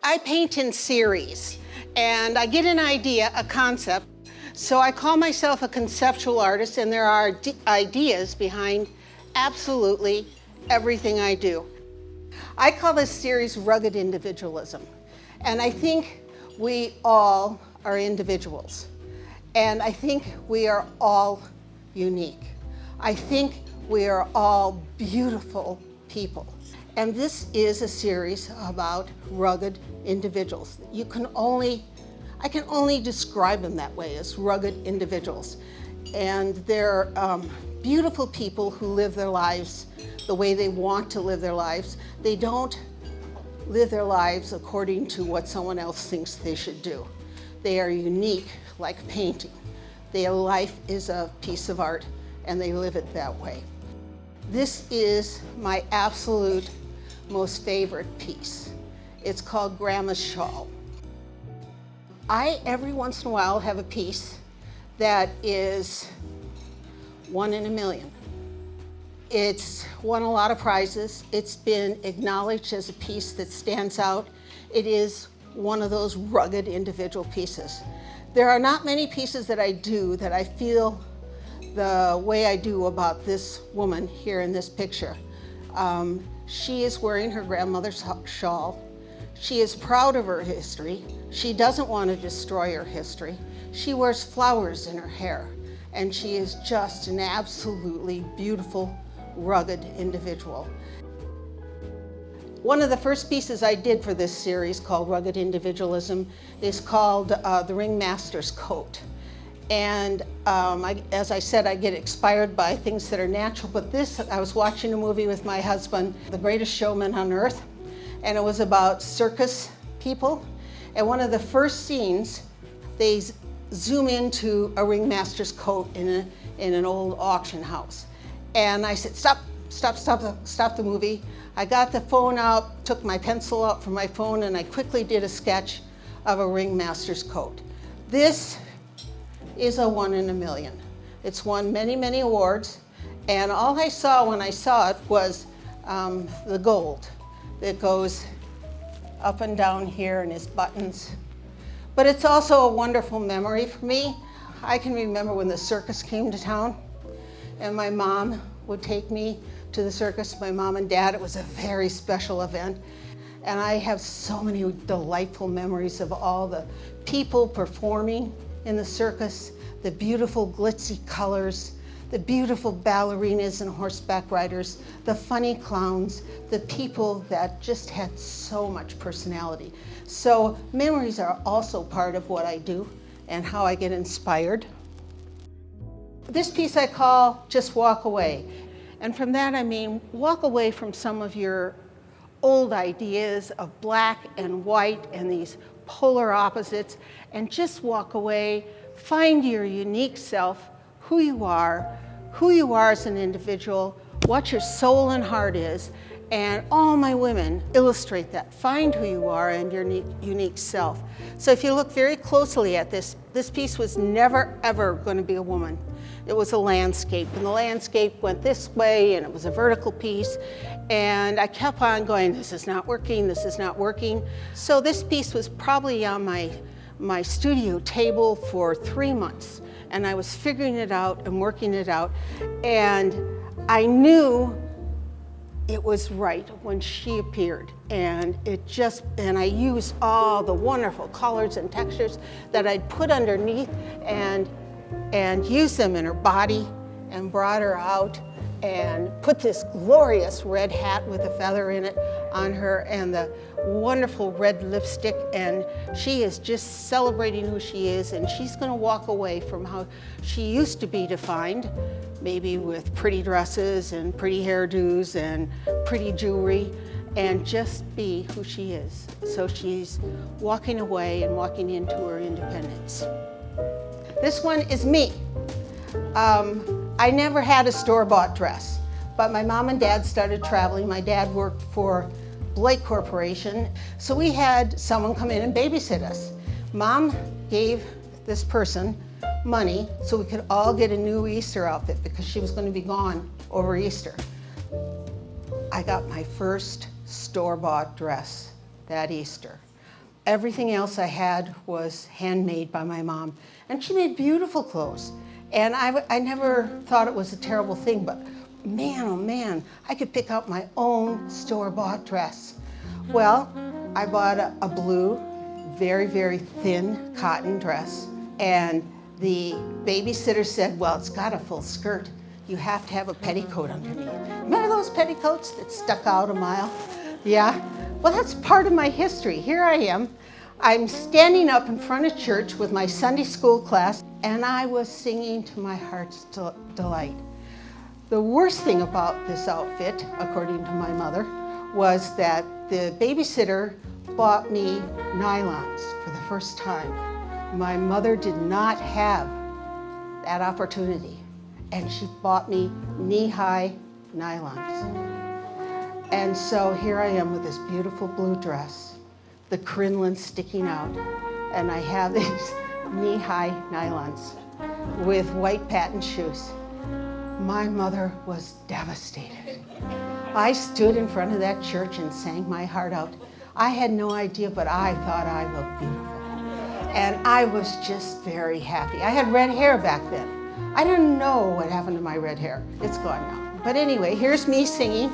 I paint in series, and I get an idea, a concept. So I call myself a conceptual artist, and there are ideas behind absolutely everything I do. I call this series Rugged Individualism. And I think we all are individuals. And I think we are all unique. I think we are all beautiful people. And this is a series about rugged individuals. I can only describe them that way, as rugged individuals. And they're beautiful people who live their lives the way they want to live their lives. They don't live their lives according to what someone else thinks they should do. They are unique, like painting. Their life is a piece of art, and they live it that way. This is my absolute most favorite piece. It's called Grandma's Shawl. I, every once in a while, have a piece that is 1 in a million. It's won a lot of prizes. It's been acknowledged as a piece that stands out. It is one of those rugged individual pieces. There are not many pieces that I do that I feel the way I do about this woman here in this picture. She is wearing her grandmother's shawl. She is proud of her history. She doesn't want to destroy her history. She wears flowers in her hair, and she is just an absolutely beautiful, rugged individual. One of the first pieces I did for this series, called Rugged Individualism, is called the Ringmasters Coat. And as I said, I get inspired by things that are natural, but this, I was watching a movie with my husband, The Greatest Showman on Earth, and it was about circus people. And one of the first scenes, they zoom into a ringmaster's coat in an old auction house. And I said, stop the movie. I got the phone out, took my pencil out from my phone, and I quickly did a sketch of a ringmaster's coat. This is a 1 in a million. It's won many, many awards, and all I saw when I saw it was the gold that goes up and down here and his buttons. But it's also a wonderful memory for me. I can remember when the circus came to town, and my mom would take me to the circus, my mom and dad. It was a very special event. And I have so many delightful memories of all the people performing in the circus, the beautiful glitzy colors, the beautiful ballerinas and horseback riders, the funny clowns, the people that just had so much personality. So memories are also part of what I do and how I get inspired. This piece I call Just Walk Away. And from that I mean walk away from some of your old ideas of black and white and these polar opposites, and just walk away. Find your unique self, who you are as an individual, what your soul and heart is, and all my women illustrate that. Find who you are and your unique self. So if you look very closely at this piece was never ever going to be a woman. It was a landscape, and the landscape went this way, and it was a vertical piece, and I kept on going, this is not working, this is not working. So this piece was probably on my studio table for 3 months, and I was figuring it out and working it out, and I knew it was right when she appeared, and I used all the wonderful colors and textures that I'd put underneath and used them in her body and brought her out and put this glorious red hat with a feather in it on her and the wonderful red lipstick, and she is just celebrating who she is, and she's going to walk away from how she used to be defined, maybe with pretty dresses and pretty hairdos and pretty jewelry, and just be who she is. So she's walking away and walking into her independence. This one is me. I never had a store-bought dress, but my mom and dad started traveling. My dad worked for Blake Corporation, so we had someone come in and babysit us. Mom gave this person money so we could all get a new Easter outfit because she was going to be gone over Easter. I got my first store-bought dress that Easter. Everything else I had was handmade by my mom. And she made beautiful clothes. And I never thought it was a terrible thing, but man, oh man, I could pick out my own store-bought dress. Well, I bought a blue, very, very thin cotton dress. And the babysitter said, well, it's got a full skirt. You have to have a petticoat underneath. Remember those petticoats that stuck out a mile? Yeah, well, that's part of my history. Here I am. I'm standing up in front of church with my Sunday school class, and I was singing to my heart's delight. The worst thing about this outfit, according to my mother, was that the babysitter bought me nylons for the first time. My mother did not have that opportunity, and she bought me knee-high nylons. And so here I am with this beautiful blue dress, the crinoline sticking out, and I have these knee-high nylons with white patent shoes. My mother was devastated. I stood in front of that church and sang my heart out. I had no idea, but I thought I looked beautiful. And I was just very happy. I had red hair back then. I didn't know what happened to my red hair. It's gone now. But anyway, here's me singing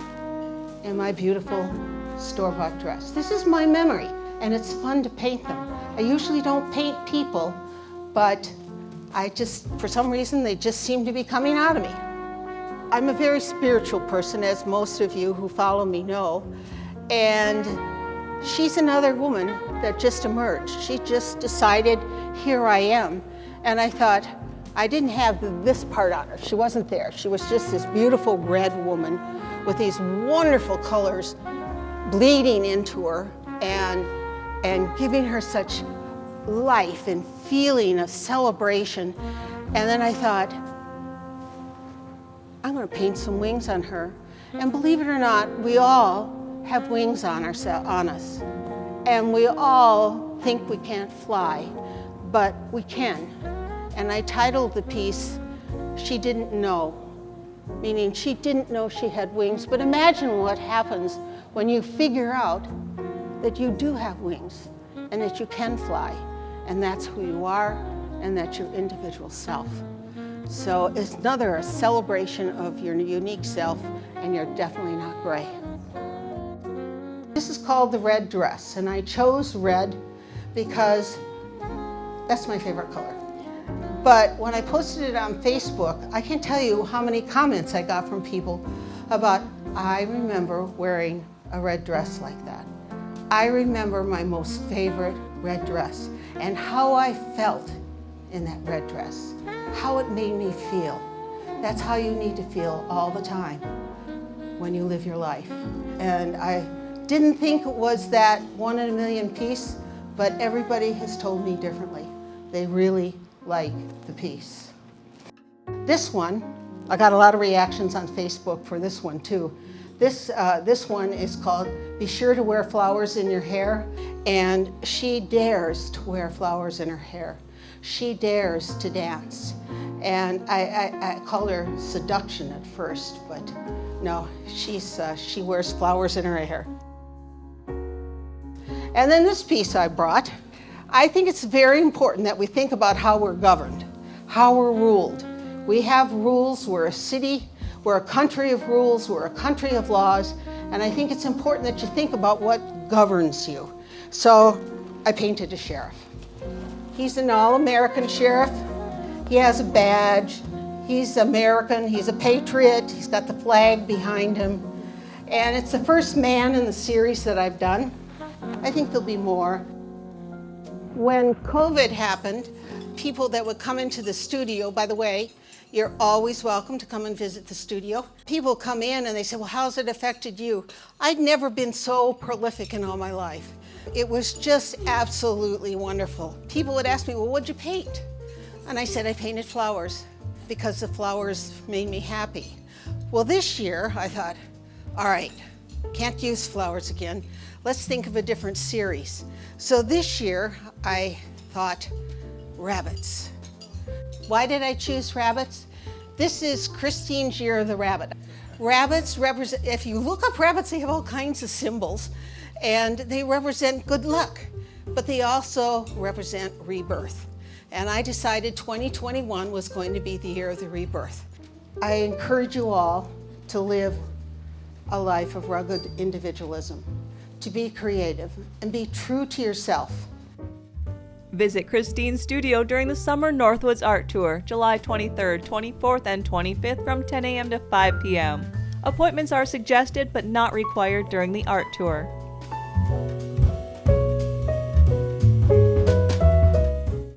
in my beautiful store-bought dress. This is my memory, and it's fun to paint them. I usually don't paint people, but for some reason, they just seem to be coming out of me. I'm a very spiritual person, as most of you who follow me know, and she's another woman that just emerged. She just decided, here I am, and I thought, I didn't have this part on her. She wasn't there. She was just this beautiful red woman with these wonderful colors bleeding into her and giving her such life and feeling of celebration. And then I thought, I'm going to paint some wings on her. And believe it or not, we all have wings on us. And we all think we can't fly, but we can. And I titled the piece, She Didn't Know, meaning she didn't know she had wings. But imagine what happens when you figure out that you do have wings and that you can fly, and that's who you are, and that's your individual self. So it's another celebration of your unique self, and you're definitely not gray. This is called the red dress, and I chose red because that's my favorite color. But when I posted it on Facebook, I can't tell you how many comments I got from people about, I remember wearing a red dress like that. I remember my most favorite red dress and how I felt in that red dress, how it made me feel. That's how you need to feel all the time when you live your life. And I didn't think it was that 1 in a million piece, but everybody has told me differently. They really like the piece. This one, I got a lot of reactions on Facebook for this one too. This one is called Be Sure to Wear Flowers in Your Hair, and she dares to wear flowers in her hair. She dares to dance. And I called her seduction at first, but no, she wears flowers in her hair. And then this piece I brought. I think it's very important that we think about how we're governed, how we're ruled. We have rules, we're a city, we're a country of rules, we're a country of laws, and I think it's important that you think about what governs you. So I painted a sheriff. He's an all-American sheriff. He has a badge. He's American, he's a patriot, he's got the flag behind him. And it's the first man in the series that I've done. I think there'll be more. When COVID happened, people that would come into the studio, by the way, you're always welcome to come and visit the studio. People come in and they say, well, how's it affected you? I'd never been so prolific in all my life. It was just absolutely wonderful. People would ask me, well, what'd you paint? And I said, I painted flowers because the flowers made me happy. Well, this year I thought, all right, can't use flowers again. Let's think of a different series. So this year I thought rabbits. Why did I choose rabbits? This is Christine's Year of the Rabbit. Rabbits represent, if you look up rabbits, they have all kinds of symbols and they represent good luck. but they also represent rebirth. And I decided 2021 was going to be the year of the rebirth. I encourage you all to live a life of rugged individualism, to be creative and be true to yourself. Visit Christine's studio during the Summer Northwoods Art Tour, July 23rd, 24th, and 25th from 10 a.m. to 5 p.m. Appointments are suggested but not required during the art tour.